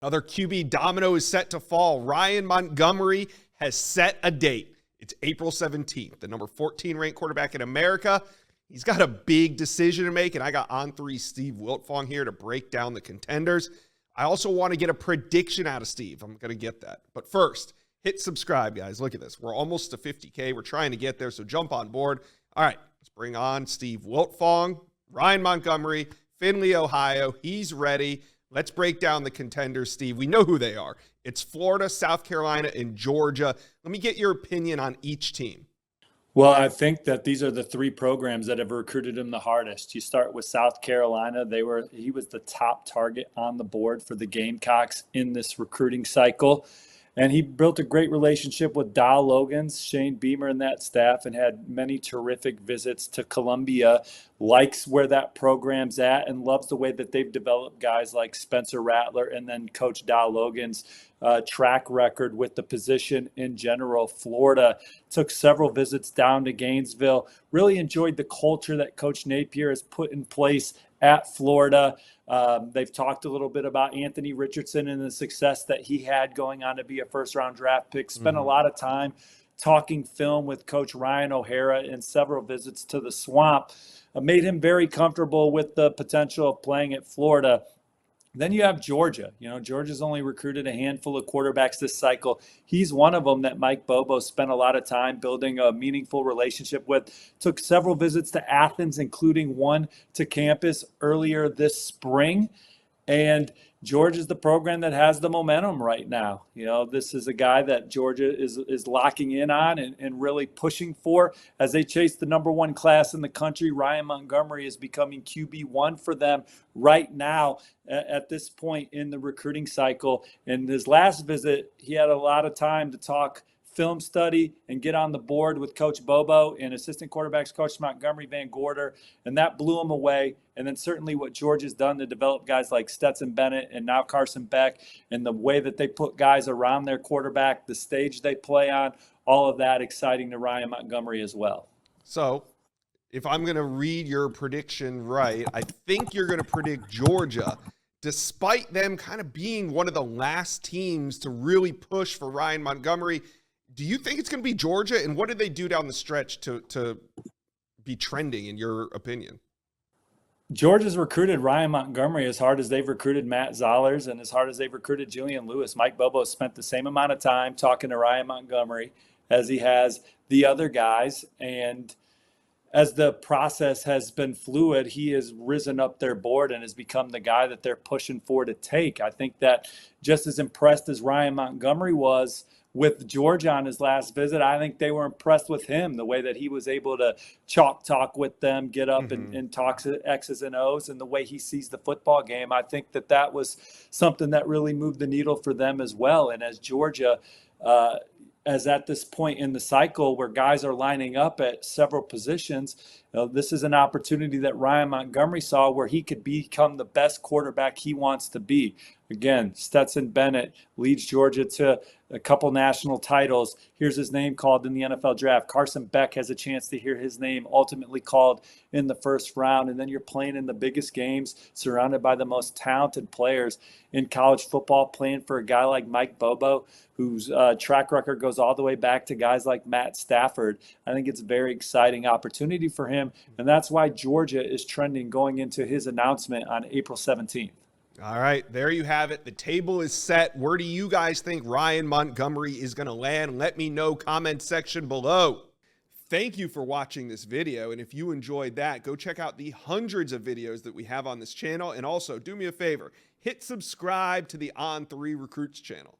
Another QB domino is set to fall. Ryan Montgomery has set a date. It's April 17th, the number 14 ranked quarterback in America. He's got a big decision to make, and I got On3 Steve Wiltfong here to break down the contenders. I also want to get a prediction out of Steve. I'm going to get that. But first, hit subscribe, guys. Look at this. We're almost to 50K. We're trying to get there, so jump on board. All right, let's bring on Steve Wiltfong, Ryan Montgomery, Findlay, Ohio. He's ready. Let's break down the contenders, Steve. We know who they are. It's Florida, South Carolina, and Georgia. Let me get your opinion on each team. Well, I think that these are the three programs that have recruited him the hardest. You start with South Carolina. He was the top target on the board for the Gamecocks in this recruiting cycle. And he built a great relationship with Dow Logans, Shane Beamer, and that staff, and had many terrific visits to Columbia, likes where that program's at, and loves the way that they've developed guys like Spencer Rattler and then Coach Dow Logan's track record with the position in general. Florida took several visits down to Gainesville, really enjoyed the culture that Coach Napier has put in place at Florida. They've talked a little bit about Anthony Richardson and the success that he had going on to be a first-round draft pick. Spent a lot of time talking film with Coach Ryan O'Hara and several visits to the Swamp. Made him very comfortable with the potential of playing at Florida. Then you have Georgia. Georgia's only recruited a handful of quarterbacks this cycle. He's one of them that Mike Bobo spent a lot of time building a meaningful relationship with. Took several visits to Athens, including one to campus earlier this spring. And Georgia's the program that has the momentum right now. This is a guy that Georgia is locking in on and really pushing for as they chase the number one class in the country. Ryan Montgomery is becoming QB1 for them right now at this point in the recruiting cycle. In his last visit, he had a lot of time to talk film study and get on the board with Coach Bobo and assistant quarterbacks Coach Montgomery Van Gorder, and that blew him away. And then certainly what Georgia's done to develop guys like Stetson Bennett and now Carson Beck, and the way that they put guys around their quarterback, the stage they play on, all of that exciting to Ryan Montgomery as well. So if I'm going to read your prediction right, I think you're going to predict Georgia, despite them kind of being one of the last teams to really push for Ryan Montgomery. Do you think it's going to be Georgia? And what did they do down the stretch to be trending, in your opinion? Georgia's recruited Ryan Montgomery as hard as they've recruited Matt Zollers and as hard as they've recruited Julian Lewis. Mike Bobo spent the same amount of time talking to Ryan Montgomery as he has the other guys. And as the process has been fluid, he has risen up their board and has become the guy that they're pushing for to take. I think that just as impressed as Ryan Montgomery was with Georgia on his last visit, I think they were impressed with him, the way that he was able to talk with them, get up and talk to X's and O's, and the way he sees the football game. I think that was something that really moved the needle for them as well. And as Georgia, as at this point in the cycle where guys are lining up at several positions, this is an opportunity that Ryan Montgomery saw where he could become the best quarterback he wants to be. Again, Stetson Bennett leads Georgia to a couple national titles. Here's his name called in the NFL draft. Carson Beck has a chance to hear his name ultimately called in the first round. And then you're playing in the biggest games, surrounded by the most talented players in college football, playing for a guy like Mike Bobo, whose track record goes all the way back to guys like Matt Stafford. I think it's a very exciting opportunity for him. And that's why Georgia is trending going into his announcement on April 17th. All right, there you have it. The table is set. Where do you guys think Ryan Montgomery is going to land? Let me know, comment section below. Thank you for watching this video, and if you enjoyed that, go check out the hundreds of videos that we have on this channel, and also do me a favor, hit subscribe to the On3 Recruits channel.